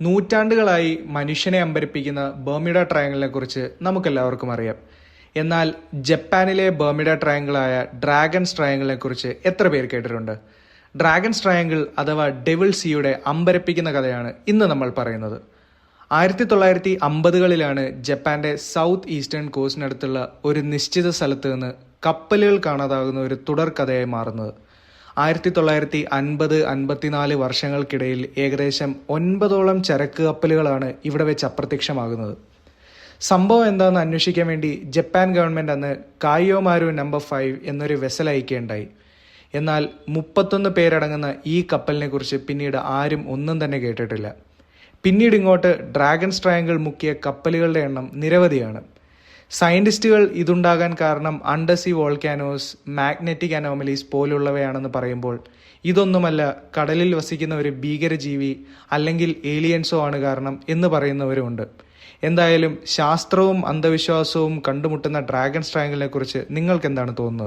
നൂറ്റാണ്ടുകളായി മനുഷ്യനെ അമ്പരപ്പിക്കുന്ന ബർമ്യൂഡ ട്രയാങ്കിളിനെ കുറിച്ച് നമുക്കെല്ലാവർക്കും അറിയാം. എന്നാൽ ജപ്പാനിലെ ബർമ്യൂഡ ട്രയാങ്കിളായ ഡ്രാഗൺസ് ട്രയാങ്കിളിനെ കുറിച്ച് എത്ര പേർ കേട്ടിട്ടുണ്ട്? ഡ്രാഗൺസ് ട്രയാങ്കിൾ അഥവാ ഡെവിൾ സീയുടെ അമ്പരപ്പിക്കുന്ന കഥയാണ് ഇന്ന് നമ്മൾ പറയുന്നത്. 1950കളിലാണ് ജപ്പാന്റെ സൗത്ത് ഈസ്റ്റേൺ കോസ്റ്റിനടുത്തുള്ള ഒരു നിശ്ചിത സ്ഥലത്ത് നിന്ന് കപ്പലുകൾ കാണാതാകുന്ന ഒരു തുടർ കഥയായി മാറുന്നത്. 1950-54 വർഷങ്ങൾക്കിടയിൽ ഏകദേശം 9ഓളം ചരക്ക് കപ്പലുകളാണ് ഇവിടെ വെച്ച് അപ്രത്യക്ഷമാകുന്നത്. സംഭവം എന്താണെന്ന് അന്വേഷിക്കാൻ വേണ്ടി ജപ്പാൻ ഗവൺമെന്റ് അന്ന് കായോമാരു നമ്പർ 5 എന്നൊരു വെസൽ അയക്കുകയുണ്ടായി. എന്നാൽ 31 പേരടങ്ങുന്ന ഈ കപ്പലിനെ കുറിച്ച് പിന്നീട് ആരും ഒന്നും തന്നെ കേട്ടിട്ടില്ല. പിന്നീട് ഇങ്ങോട്ട് ഡ്രാഗൺസ് ട്രയാങ്കിൾ മുക്കിയ കപ്പലുകളുടെ എണ്ണം നിരവധിയാണ്. സയന്റിസ്റ്റുകൾ ഇതുണ്ടാകാൻ കാരണം അണ്ടർസീ വോൾക്കാനോസ്, മാഗ്നറ്റിക് അനോമലീസ് പോലുള്ളവയാണെന്ന് പറയുമ്പോൾ ഇതൊന്നുമല്ല, കടലിൽ വസിക്കുന്ന ഒരു ഭീകരജീവി അല്ലെങ്കിൽ ഏലിയൻസോ ആണ് കാരണം എന്ന് പറയുന്നവരുമുണ്ട്. എന്തായാലും ശാസ്ത്രവും അന്ധവിശ്വാസവും കണ്ടുമുട്ടുന്ന ഡ്രാഗൺസ് ട്രയാങ്കിളിനെ കുറിച്ച് നിങ്ങൾക്ക് എന്താണ് തോന്നുന്നത്?